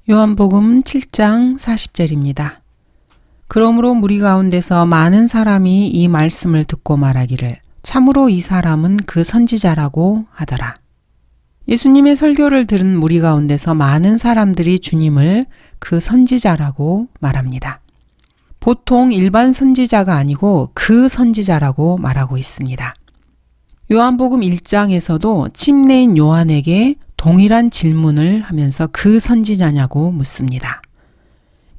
요한복음 7장 40절입니다. 그러므로 무리 가운데서 많은 사람이 이 말씀을 듣고 말하기를 참으로 이 사람은 그 선지자라고 하더라. 예수님의 설교를 들은 무리 가운데서 많은 사람들이 주님을 그 선지자라고 말합니다. 보통 일반 선지자가 아니고 그 선지자라고 말하고 있습니다. 요한복음 1장에서도 침례인 요한에게 동일한 질문을 하면서 그 선지자냐고 묻습니다.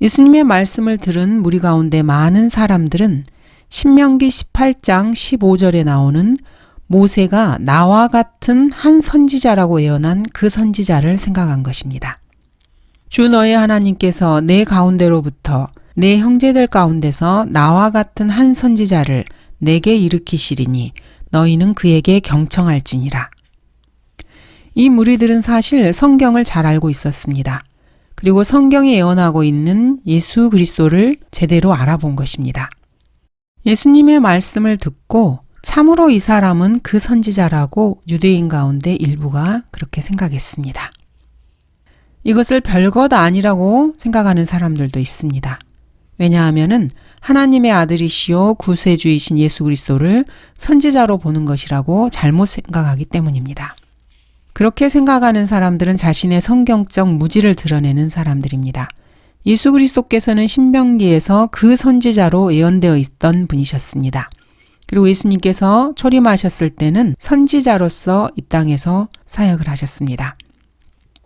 예수님의 말씀을 들은 무리 가운데 많은 사람들은 신명기 18장 15절에 나오는 모세가 나와 같은 한 선지자라고 예언한 그 선지자를 생각한 것입니다. 주 너의 하나님께서 내 가운데로부터 내 형제들 가운데서 나와 같은 한 선지자를 내게 일으키시리니 너희는 그에게 경청할지니라. 이 무리들은 사실 성경을 잘 알고 있었습니다. 그리고 성경이 예언하고 있는 예수 그리스도를 제대로 알아본 것입니다. 예수님의 말씀을 듣고 참으로 이 사람은 그 선지자라고 유대인 가운데 일부가 그렇게 생각했습니다. 이것을 별것 아니라고 생각하는 사람들도 있습니다. 왜냐하면 하나님의 아들이시요 구세주이신 예수 그리스도를 선지자로 보는 것이라고 잘못 생각하기 때문입니다. 그렇게 생각하는 사람들은 자신의 성경적 무지를 드러내는 사람들입니다. 예수 그리스도께서는 신명기에서 그 선지자로 예언되어 있던 분이셨습니다. 그리고 예수님께서 초림하셨을 때는 선지자로서 이 땅에서 사역을 하셨습니다.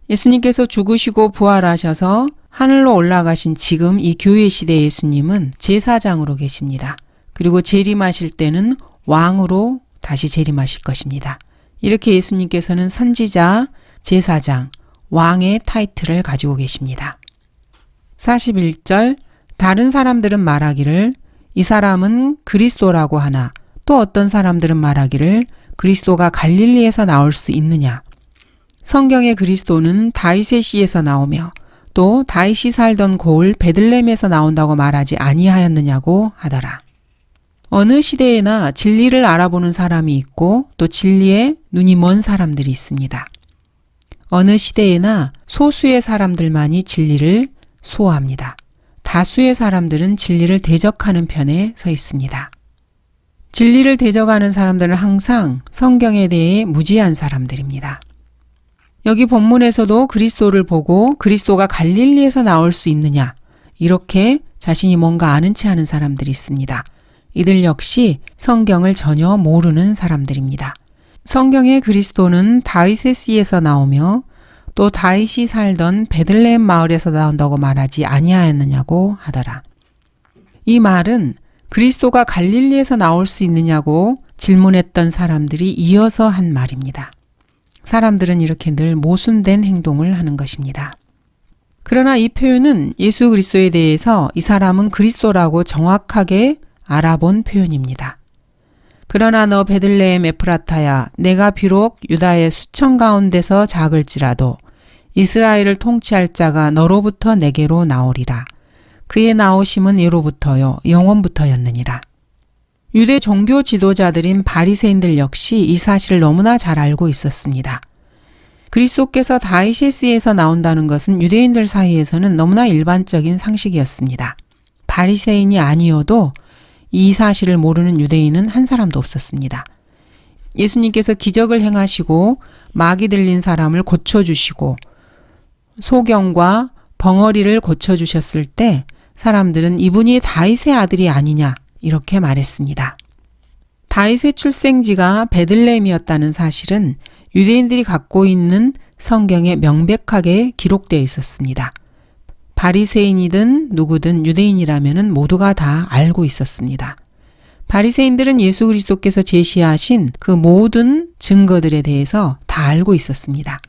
예수님께서 죽으시고 부활하셔서 하늘로 올라가신 지금 이 교회 시대 예수님은 제사장으로 계십니다. 그리고 재림하실 때는 왕으로 다시 재림하실 것입니다. 이렇게 예수님께서는 선지자, 제사장, 왕의 타이틀을 가지고 계십니다. 41절 다른 사람들은 말하기를 이 사람은 그리스도라고 하나 또 어떤 사람들은 말하기를 그리스도가 갈릴리에서 나올 수 있느냐. 성경의 그리스도는 다윗의 씨에서 나오며 또 다윗이 살던 고을 베들레헴에서 나온다고 말하지 아니하였느냐고 하더라. 어느 시대에나 진리를 알아보는 사람이 있고 또 진리에 눈이 먼 사람들이 있습니다. 어느 시대에나 소수의 사람들만이 진리를 소화합니다. 다수의 사람들은 진리를 대적하는 편에 서 있습니다. 진리를 대적하는 사람들은 항상 성경에 대해 무지한 사람들입니다. 여기 본문에서도 그리스도를 보고 그리스도가 갈릴리에서 나올 수 있느냐 이렇게 자신이 뭔가 아는 체 하는 사람들이 있습니다. 이들 역시 성경을 전혀 모르는 사람들입니다. 성경의 그리스도는 다윗의 씨에서 나오며 또 다윗이 살던 베들레헴 마을에서 나온다고 말하지 아니하였느냐고 하더라. 이 말은 그리스도가 갈릴리에서 나올 수 있느냐고 질문했던 사람들이 이어서 한 말입니다. 사람들은 이렇게 늘 모순된 행동을 하는 것입니다. 그러나 이 표현은 예수 그리스도에 대해서 이 사람은 그리스도라고 정확하게 알아본 표현입니다. 그러나 너 베들레헴 에프라타야 내가 비록 유다의 수천 가운데서 작을지라도 이스라엘을 통치할 자가 너로부터 내게로 나오리라. 그의 나오심은 예로부터요 영원부터였느니라. 유대 종교 지도자들인 바리새인들 역시 이 사실을 너무나 잘 알고 있었습니다. 그리스도께서 다윗의 씨에서 나온다는 것은 유대인들 사이에서는 너무나 일반적인 상식이었습니다. 바리새인이 아니어도 이 사실을 모르는 유대인은 한 사람도 없었습니다. 예수님께서 기적을 행하시고 마귀 들린 사람을 고쳐주시고 소경과 벙어리를 고쳐주셨을 때 사람들은 이분이 다윗의 아들이 아니냐 이렇게 말했습니다. 다윗의 출생지가 베들레헴이었다는 사실은 유대인들이 갖고 있는 성경에 명백하게 기록되어 있었습니다. 바리새인이든 누구든 유대인이라면 모두가 다 알고 있었습니다. 바리새인들은 예수 그리스도께서 제시하신 그 모든 증거들에 대해서 다 알고 있었습니다.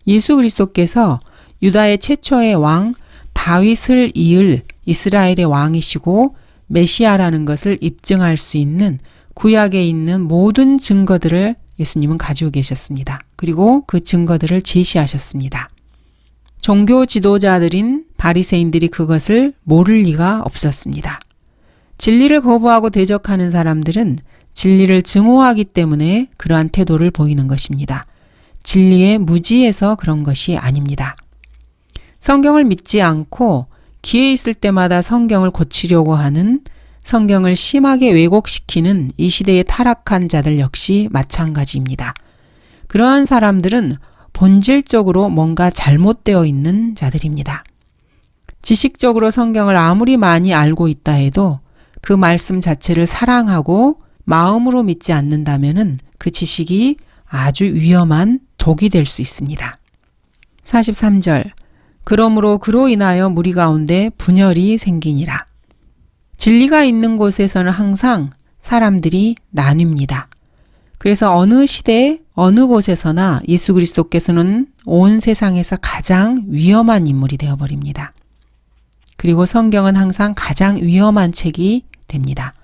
예수 그리스도께서 유다의 최초의 왕 다윗을 이을 이스라엘의 왕이시고 메시아라는 것을 입증할 수 있는 구약에 있는 모든 증거들을 예수님은 가지고 계셨습니다. 그리고 그 증거들을 제시하셨습니다. 종교 지도자들인 바리새인들이 그것을 모를 리가 없었습니다. 진리를 거부하고 대적하는 사람들은 진리를 증오하기 때문에 그러한 태도를 보이는 것입니다. 진리의 무지에서 그런 것이 아닙니다. 성경을 믿지 않고 기회 있을 때마다 성경을 고치려고 하는, 성경을 심하게 왜곡시키는 이 시대의 타락한 자들 역시 마찬가지입니다. 그러한 사람들은 본질적으로 뭔가 잘못되어 있는 자들입니다. 지식적으로 성경을 아무리 많이 알고 있다 해도 그 말씀 자체를 사랑하고 마음으로 믿지 않는다면 그 지식이 아주 위험한 독이 될 수 있습니다. 43절. 그러므로 그로 인하여 무리 가운데 분열이 생기니라. 진리가 있는 곳에서는 항상 사람들이 나뉩니다. 그래서 어느 시대, 어느 곳에서나 예수 그리스도께서는 온 세상에서 가장 위험한 인물이 되어버립니다. 그리고 성경은 항상 가장 위험한 책이 됩니다.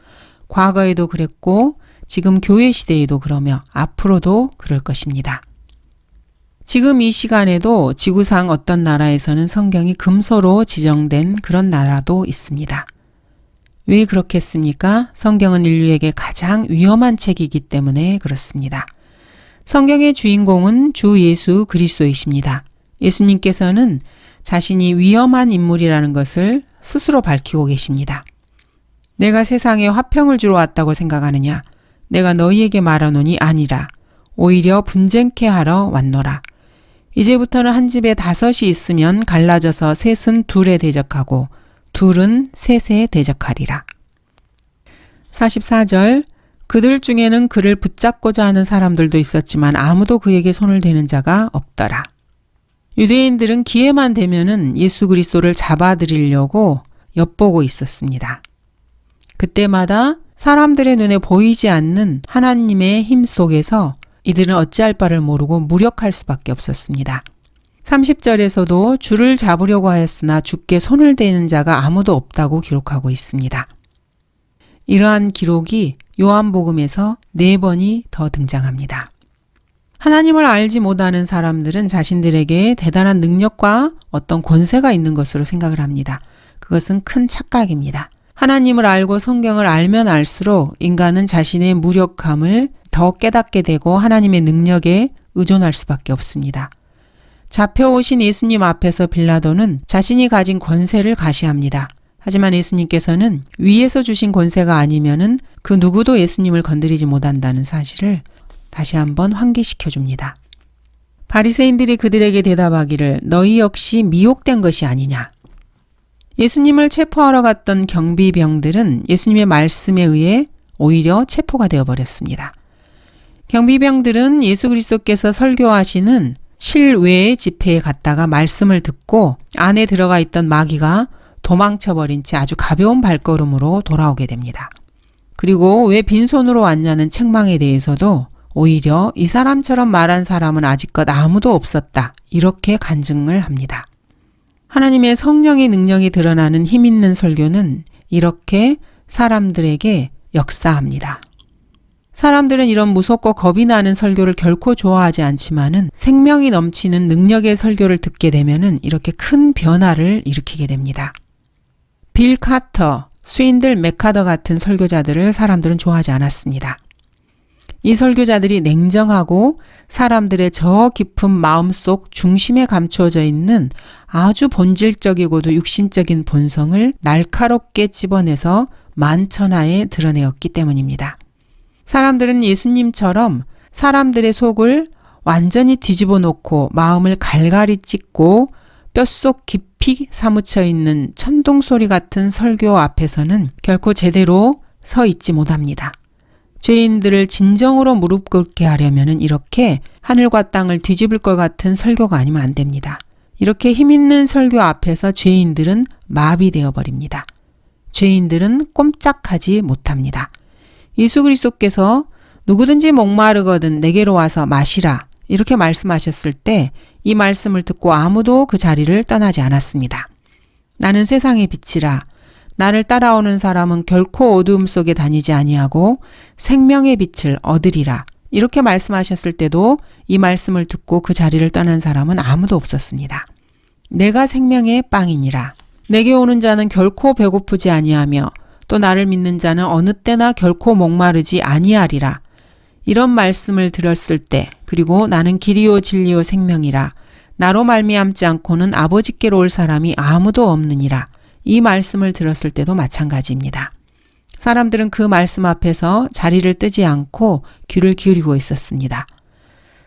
과거에도 그랬고 지금 교회 시대에도 그러며 앞으로도 그럴 것입니다. 지금 이 시간에도 지구상 어떤 나라에서는 성경이 금서로 지정된 그런 나라도 있습니다. 왜 그렇겠습니까? 성경은 인류에게 가장 위험한 책이기 때문에 그렇습니다. 성경의 주인공은 주 예수 그리스도이십니다. 예수님께서는 자신이 위험한 인물이라는 것을 스스로 밝히고 계십니다. 내가 세상에 화평을 주러 왔다고 생각하느냐? 내가 너희에게 말하노니 아니라 오히려 분쟁케 하러 왔노라. 이제부터는 한 집에 5이 있으면 갈라져서 셋은 둘에 대적하고 둘은 셋에 대적하리라. 44절. 그들 중에는 그를 붙잡고자 하는 사람들도 있었지만 아무도 그에게 손을 대는 자가 없더라. 유대인들은 기회만 되면은 예수 그리스도를 잡아들이려고 엿보고 있었습니다. 그때마다 사람들의 눈에 보이지 않는 하나님의 힘 속에서 이들은 어찌할 바를 모르고 무력할 수밖에 없었습니다. 30절에서도 주를 잡으려고 하였으나 주께 손을 대는 자가 아무도 없다고 기록하고 있습니다. 이러한 기록이 요한복음에서 4번이 더 등장합니다. 하나님을 알지 못하는 사람들은 자신들에게 대단한 능력과 어떤 권세가 있는 것으로 생각을 합니다. 그것은 큰 착각입니다. 하나님을 알고 성경을 알면 알수록 인간은 자신의 무력함을 더 깨닫게 되고 하나님의 능력에 의존할 수밖에 없습니다. 잡혀오신 예수님 앞에서 빌라도는 자신이 가진 권세를 가시합니다. 하지만 예수님께서는 위에서 주신 권세가 아니면은 그 누구도 예수님을 건드리지 못한다는 사실을 다시 한번 환기시켜 줍니다. 바리새인들이 그들에게 대답하기를 너희 역시 미혹된 것이 아니냐. 예수님을 체포하러 갔던 경비병들은 예수님의 말씀에 의해 오히려 체포가 되어버렸습니다. 경비병들은 예수 그리스도께서 설교하시는 실외의 집회에 갔다가 말씀을 듣고 안에 들어가 있던 마귀가 도망쳐버린 채 아주 가벼운 발걸음으로 돌아오게 됩니다. 그리고 왜 빈손으로 왔냐는 책망에 대해서도 오히려 이 사람처럼 말한 사람은 아직껏 아무도 없었다. 이렇게 간증을 합니다. 하나님의 성령의 능력이 드러나는 힘 있는 설교는 이렇게 사람들에게 역사합니다. 사람들은 이런 무섭고 겁이 나는 설교를 결코 좋아하지 않지만은 생명이 넘치는 능력의 설교를 듣게 되면은 이렇게 큰 변화를 일으키게 됩니다. 빌 카터, 스윈들 맥카더 같은 설교자들을 사람들은 좋아하지 않았습니다. 이 설교자들이 냉정하고 사람들의 저 깊은 마음속 중심에 감추어져 있는 아주 본질적이고도 육신적인 본성을 날카롭게 집어내서 만천하에 드러내었기 때문입니다. 사람들은 예수님처럼 사람들의 속을 완전히 뒤집어 놓고 마음을 갈갈이 찢고 뼛속 깊이 사무쳐 있는 천둥소리 같은 설교 앞에서는 결코 제대로 서 있지 못합니다. 죄인들을 진정으로 무릎 꿇게 하려면 이렇게 하늘과 땅을 뒤집을 것 같은 설교가 아니면 안 됩니다. 이렇게 힘있는 설교 앞에서 죄인들은 마비되어 버립니다. 죄인들은 꼼짝하지 못합니다. 예수 그리스도께서 누구든지 목마르거든 내게로 와서 마시라 이렇게 말씀하셨을 때 이 말씀을 듣고 아무도 그 자리를 떠나지 않았습니다. 나는 세상의 빛이라 나를 따라오는 사람은 결코 어두움 속에 다니지 아니하고 생명의 빛을 얻으리라. 이렇게 말씀하셨을 때도 이 말씀을 듣고 그 자리를 떠난 사람은 아무도 없었습니다. 내가 생명의 빵이니라. 내게 오는 자는 결코 배고프지 아니하며 또 나를 믿는 자는 어느 때나 결코 목마르지 아니하리라. 이런 말씀을 들었을 때 그리고 나는 길이요 진리요 생명이라. 나로 말미암지 않고는 아버지께로 올 사람이 아무도 없느니라. 이 말씀을 들었을 때도 마찬가지입니다. 사람들은 그 말씀 앞에서 자리를 뜨지 않고 귀를 기울이고 있었습니다.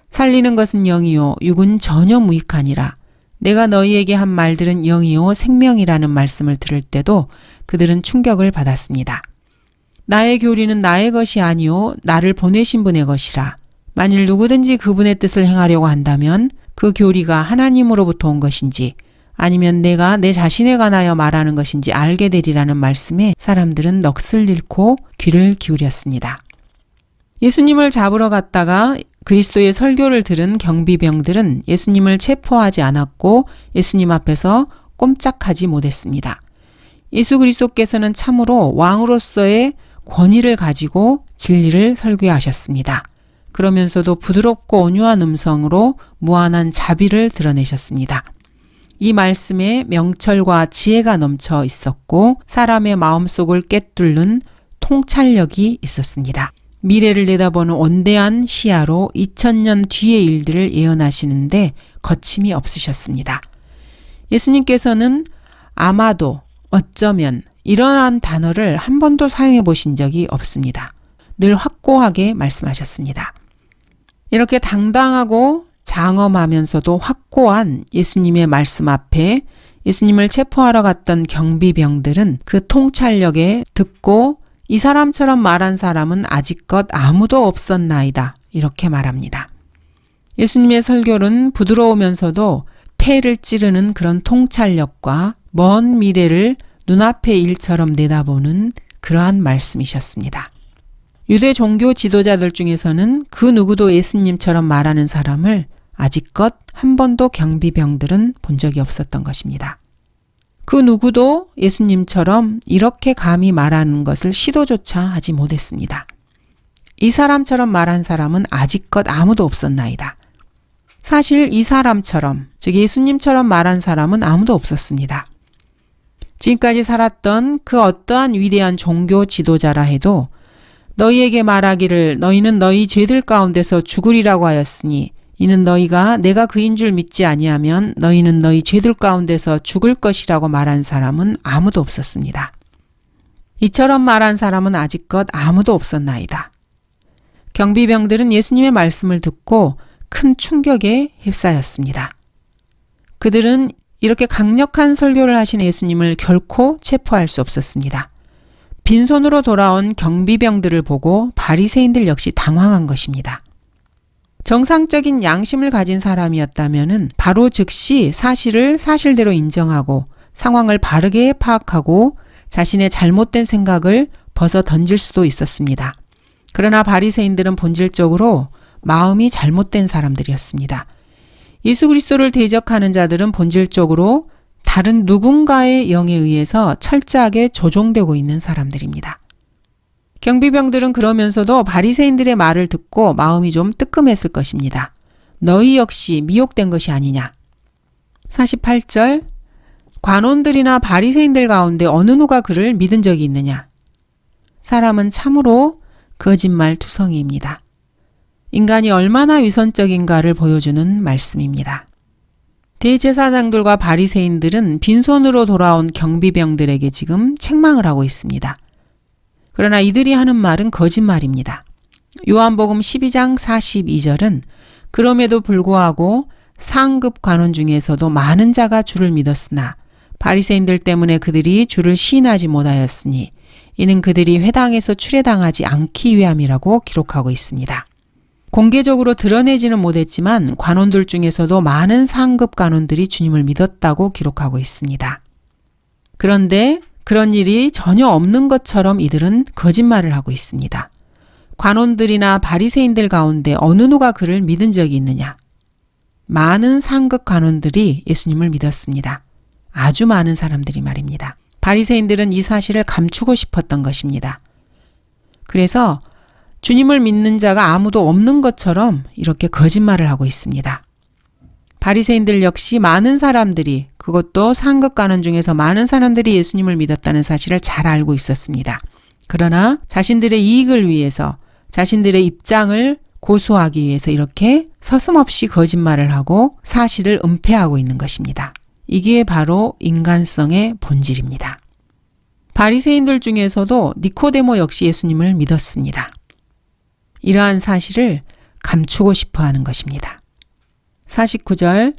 살리는 것은 영이요 육은 전혀 무익하니라. 내가 너희에게 한 말들은 영이요 생명이라는 말씀을 들을 때도 그들은 충격을 받았습니다. 나의 교리는 나의 것이 아니요 나를 보내신 분의 것이라. 만일 누구든지 그분의 뜻을 행하려고 한다면 그 교리가 하나님으로부터 온 것인지 아니면 내가 내 자신에 관하여 말하는 것인지 알게 되리라는 말씀에 사람들은 넋을 잃고 귀를 기울였습니다. 예수님을 잡으러 갔다가 그리스도의 설교를 들은 경비병들은 예수님을 체포하지 않았고 예수님 앞에서 꼼짝하지 못했습니다. 예수 그리스도께서는 참으로 왕으로서의 권위를 가지고 진리를 설교하셨습니다. 그러면서도 부드럽고 온유한 음성으로 무한한 자비를 드러내셨습니다. 이 말씀에 명철과 지혜가 넘쳐 있었고 사람의 마음속을 꿰뚫는 통찰력이 있었습니다. 미래를 내다보는 원대한 시야로 2000년 뒤의 일들을 예언하시는데 거침이 없으셨습니다. 예수님께서는 아마도, 어쩌면 이러한 단어를 한 번도 사용해 보신 적이 없습니다. 늘 확고하게 말씀하셨습니다. 이렇게 당당하고 장엄하면서도 확고한 예수님의 말씀 앞에 예수님을 체포하러 갔던 경비병들은 그 통찰력에 듣고 이 사람처럼 말한 사람은 아직껏 아무도 없었나이다. 이렇게 말합니다. 예수님의 설교는 부드러우면서도 폐를 찌르는 그런 통찰력과 먼 미래를 눈앞의 일처럼 내다보는 그러한 말씀이셨습니다. 유대 종교 지도자들 중에서는 그 누구도 예수님처럼 말하는 사람을 아직껏 한 번도 경비병들은 본 적이 없었던 것입니다. 그 누구도 예수님처럼 이렇게 감히 말하는 것을 시도조차 하지 못했습니다. 이 사람처럼 말한 사람은 아직껏 아무도 없었나이다. 사실 이 사람처럼, 즉 예수님처럼 말한 사람은 아무도 없었습니다. 지금까지 살았던 그 어떠한 위대한 종교 지도자라 해도 너희에게 말하기를 너희는 너희 죄들 가운데서 죽으리라고 하였으니 이는 너희가 내가 그인 줄 믿지 아니하면 너희는 너희 죄들 가운데서 죽을 것이라고 말한 사람은 아무도 없었습니다. 이처럼 말한 사람은 아직껏 아무도 없었나이다. 경비병들은 예수님의 말씀을 듣고 큰 충격에 휩싸였습니다. 그들은 이렇게 강력한 설교를 하신 예수님을 결코 체포할 수 없었습니다. 빈손으로 돌아온 경비병들을 보고 바리새인들 역시 당황한 것입니다. 정상적인 양심을 가진 사람이었다면 바로 즉시 사실을 사실대로 인정하고 상황을 바르게 파악하고 자신의 잘못된 생각을 벗어 던질 수도 있었습니다. 그러나 바리새인들은 본질적으로 마음이 잘못된 사람들이었습니다. 예수 그리스도를 대적하는 자들은 본질적으로 다른 누군가의 영에 의해서 철저하게 조종되고 있는 사람들입니다. 경비병들은 그러면서도 바리새인들의 말을 듣고 마음이 좀 뜨끔했을 것입니다. 너희 역시 미혹된 것이 아니냐. 48절 관원들이나 바리새인들 가운데 어느 누가 그를 믿은 적이 있느냐. 사람은 참으로 거짓말 투성이입니다. 인간이 얼마나 위선적인가를 보여주는 말씀입니다. 대제사장들과 바리새인들은 빈손으로 돌아온 경비병들에게 지금 책망을 하고 있습니다. 그러나 이들이 하는 말은 거짓말입니다. 요한복음 12장 42절은 그럼에도 불구하고 상급 관원 중에서도 많은 자가 주를 믿었으나 바리새인들 때문에 그들이 주를 시인하지 못하였으니 이는 그들이 회당에서 출애당하지 않기 위함이라고 기록하고 있습니다. 공개적으로 드러내지는 못했지만 관원들 중에서도 많은 상급 관원들이 주님을 믿었다고 기록하고 있습니다. 그런데 그런 일이 전혀 없는 것처럼 이들은 거짓말을 하고 있습니다. 관원들이나 바리새인들 가운데 어느 누가 그를 믿은 적이 있느냐? 많은 상급 관원들이 예수님을 믿었습니다. 아주 많은 사람들이 말입니다. 바리새인들은 이 사실을 감추고 싶었던 것입니다. 그래서 주님을 믿는 자가 아무도 없는 것처럼 이렇게 거짓말을 하고 있습니다. 바리새인들 역시 많은 사람들이, 그것도 상급 관원 중에서 많은 사람들이 예수님을 믿었다는 사실을 잘 알고 있었습니다. 그러나 자신들의 이익을 위해서 자신들의 입장을 고수하기 위해서 이렇게 서슴없이 거짓말을 하고 사실을 은폐하고 있는 것입니다. 이게 바로 인간성의 본질입니다. 바리새인들 중에서도 니코데모 역시 예수님을 믿었습니다. 이러한 사실을 감추고 싶어 하는 것입니다. 49절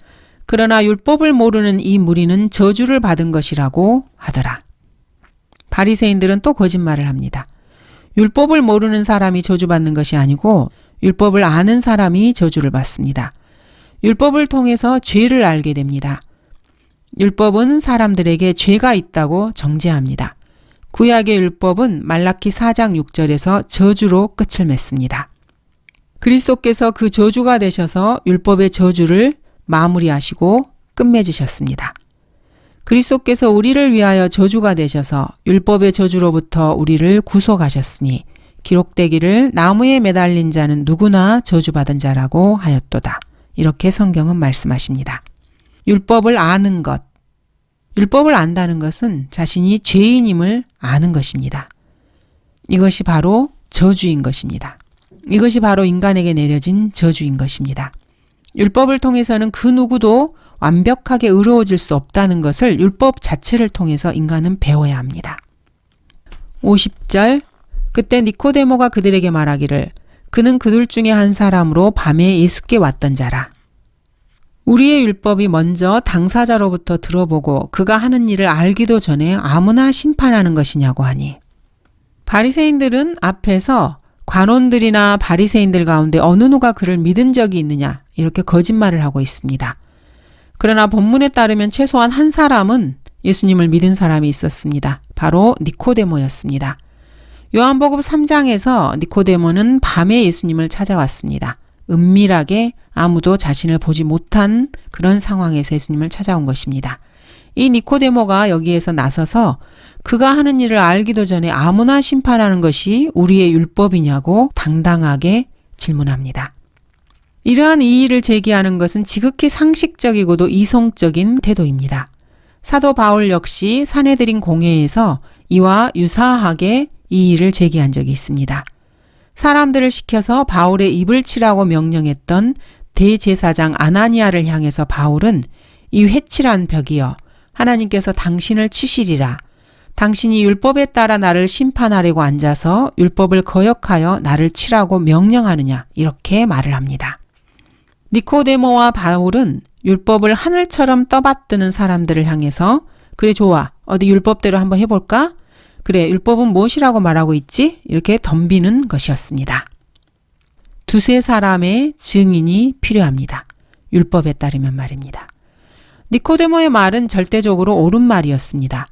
그러나 율법을 모르는 이 무리는 저주를 받은 것이라고 하더라. 바리새인들은 또 거짓말을 합니다. 율법을 모르는 사람이 저주받는 것이 아니고 율법을 아는 사람이 저주를 받습니다. 율법을 통해서 죄를 알게 됩니다. 율법은 사람들에게 죄가 있다고 정죄합니다. 구약의 율법은 말라키 4장 6절에서 저주로 끝을 맺습니다. 그리스도께서 그 저주가 되셔서 율법의 저주를 마무리하시고 끝맺으셨습니다. 그리스도께서 우리를 위하여 저주가 되셔서 율법의 저주로부터 우리를 구속하셨으니 기록되기를 나무에 매달린 자는 누구나 저주받은 자라고 하였도다. 이렇게 성경은 말씀하십니다. 율법을 아는 것. 율법을 안다는 것은 자신이 죄인임을 아는 것입니다. 이것이 바로 저주인 것입니다. 이것이 바로 인간에게 내려진 저주인 것입니다. 율법을 통해서는 그 누구도 완벽하게 의로워질 수 없다는 것을 율법 자체를 통해서 인간은 배워야 합니다. 50절 그때 니코데모가 그들에게 말하기를 그는 그들 중에 한 사람으로 밤에 예수께 왔던 자라. 우리의 율법이 먼저 당사자로부터 들어보고 그가 하는 일을 알기도 전에 아무나 심판하는 것이냐고 하니 바리새인들은 앞에서 관원들이나 바리새인들 가운데 어느 누가 그를 믿은 적이 있느냐 이렇게 거짓말을 하고 있습니다. 그러나 본문에 따르면 최소한 한 사람은 예수님을 믿은 사람이 있었습니다. 바로 니코데모였습니다. 요한복음 3장에서 니코데모는 밤에 예수님을 찾아왔습니다. 은밀하게 아무도 자신을 보지 못한 그런 상황에서 예수님을 찾아온 것입니다. 이 니코데모가 여기에서 나서서 그가 하는 일을 알기도 전에 아무나 심판하는 것이 우리의 율법이냐고 당당하게 질문합니다. 이러한 이의를 제기하는 것은 지극히 상식적이고도 이성적인 태도입니다. 사도 바울 역시 사내들인 공회에서 이와 유사하게 이의를 제기한 적이 있습니다. 사람들을 시켜서 바울의 입을 치라고 명령했던 대제사장 아나니아를 향해서 바울은 이 회칠한 벽이여 하나님께서 당신을 치시리라. 당신이 율법에 따라 나를 심판하려고 앉아서 율법을 거역하여 나를 치라고 명령하느냐 이렇게 말을 합니다. 니코데모와 바울은 율법을 하늘처럼 떠받드는 사람들을 향해서 그래 좋아 어디 율법대로 한번 해볼까? 그래 율법은 무엇이라고 말하고 있지? 이렇게 덤비는 것이었습니다. 두세 사람의 증인이 필요합니다. 율법에 따르면 말입니다. 니코데모의 말은 절대적으로 옳은 말이었습니다.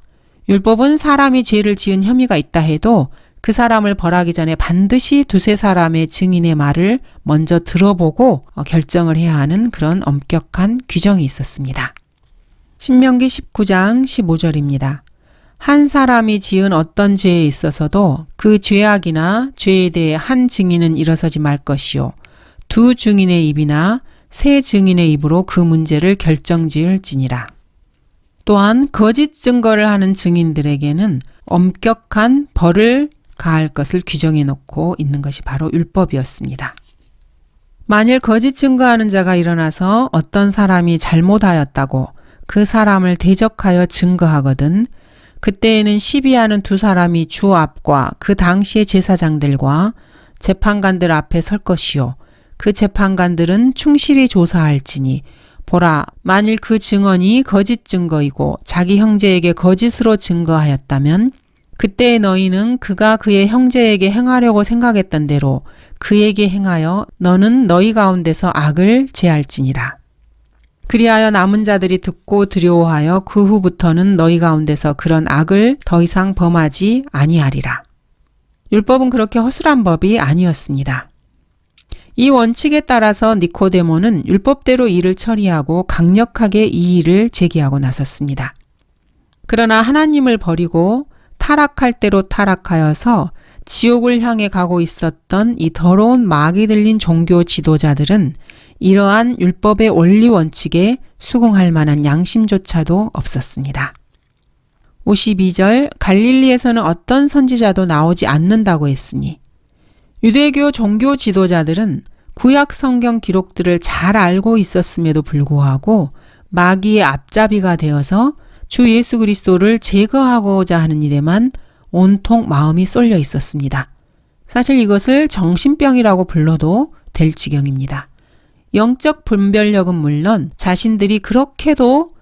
율법은 사람이 죄를 지은 혐의가 있다 해도 그 사람을 벌하기 전에 반드시 두세 사람의 증인의 말을 먼저 들어보고 결정을 해야 하는 그런 엄격한 규정이 있었습니다. 신명기 19장 15절입니다. 한 사람이 지은 어떤 죄에 있어서도 그 죄악이나 죄에 대해 한 증인은 일어서지 말 것이요. 두 증인의 입이나 세 증인의 입으로 그 문제를 결정지을지니라. 또한 거짓 증거를 하는 증인들에게는 엄격한 벌을 가할 것을 규정해 놓고 있는 것이 바로 율법이었습니다. 만일 거짓 증거하는 자가 일어나서 어떤 사람이 잘못하였다고 그 사람을 대적하여 증거하거든 그때에는 시비하는 두 사람이 주 앞과 그 당시의 제사장들과 재판관들 앞에 설 것이요. 그 재판관들은 충실히 조사할지니 보라 만일 그 증언이 거짓 증거이고 자기 형제에게 거짓으로 증거하였다면 그때 너희는 그가 그의 형제에게 행하려고 생각했던 대로 그에게 행하여 너는 너희 가운데서 악을 제할지니라. 그리하여 남은 자들이 듣고 두려워하여 그 후부터는 너희 가운데서 그런 악을 더 이상 범하지 아니하리라. 율법은 그렇게 허술한 법이 아니었습니다. 이 원칙에 따라서 니코데모는 율법대로 일을 처리하고 강력하게 이 일을 제기하고 나섰습니다. 그러나 하나님을 버리고 타락할 대로 타락하여서 지옥을 향해 가고 있었던 이 더러운 막이 들린 종교 지도자들은 이러한 율법의 원리 원칙에 수긍할 만한 양심조차도 없었습니다. 52절 갈릴리에서는 어떤 선지자도 나오지 않는다고 했으니 유대교 종교 지도자들은 구약 성경 기록들을 잘 알고 있었음에도 불구하고 마귀의 앞잡이가 되어서 주 예수 그리스도를 제거하고자 하는 일에만 온통 마음이 쏠려 있었습니다. 사실 이것을 정신병이라고 불러도 될 지경입니다. 영적 분별력은 물론 자신들이 그렇게도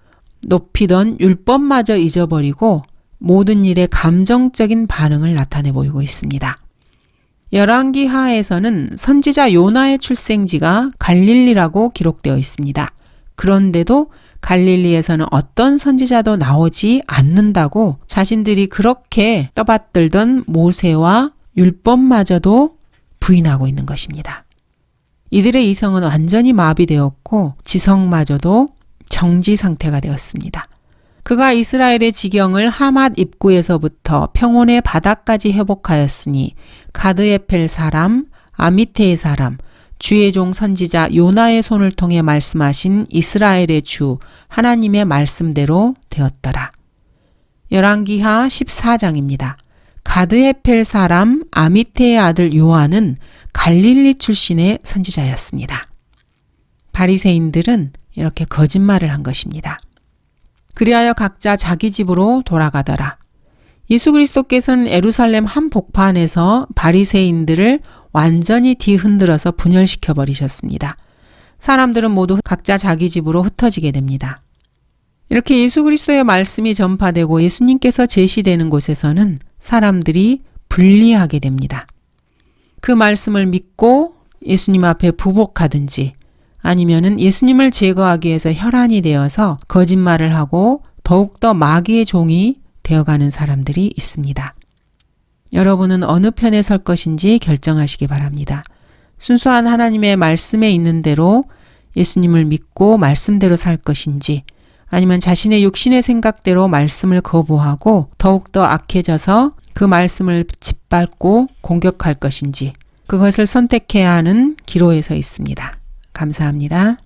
높이던 율법마저 잊어버리고 모든 일에 감정적인 반응을 나타내 보이고 있습니다. 열왕기 하에서는 선지자 요나의 출생지가 갈릴리라고 기록되어 있습니다. 그런데도 갈릴리에서는 어떤 선지자도 나오지 않는다고 자신들이 그렇게 떠받들던 모세와 율법마저도 부인하고 있는 것입니다. 이들의 이성은 완전히 마비되었고 지성마저도 정지 상태가 되었습니다. 그가 이스라엘의 지경을 하맛 입구에서부터 평온의 바다까지 회복하였으니 가드에펠 사람, 아미테의 사람, 주의 종 선지자 요나의 손을 통해 말씀하신 이스라엘의 주 하나님의 말씀대로 되었더라. 열왕기하 14장입니다. 가드에펠 사람 아미테의 아들 요한은 갈릴리 출신의 선지자였습니다. 바리새인들은 이렇게 거짓말을 한 것입니다. 그리하여 각자 자기 집으로 돌아가더라. 예수 그리스도께서는 예루살렘 한복판에서 바리새인들을 완전히 뒤흔들어서 분열시켜 버리셨습니다. 사람들은 모두 각자 자기 집으로 흩어지게 됩니다. 이렇게 예수 그리스도의 말씀이 전파되고 예수님께서 제시되는 곳에서는 사람들이 분리하게 됩니다. 그 말씀을 믿고 예수님 앞에 부복하든지 아니면은 예수님을 제거하기 위해서 혈안이 되어서 거짓말을 하고 더욱더 마귀의 종이 되어가는 사람들이 있습니다. 여러분은 어느 편에 설 것인지 결정하시기 바랍니다. 순수한 하나님의 말씀에 있는 대로 예수님을 믿고 말씀대로 살 것인지 아니면 자신의 육신의 생각대로 말씀을 거부하고 더욱더 악해져서 그 말씀을 짓밟고 공격할 것인지 그것을 선택해야 하는 기로에 서 있습니다. 감사합니다.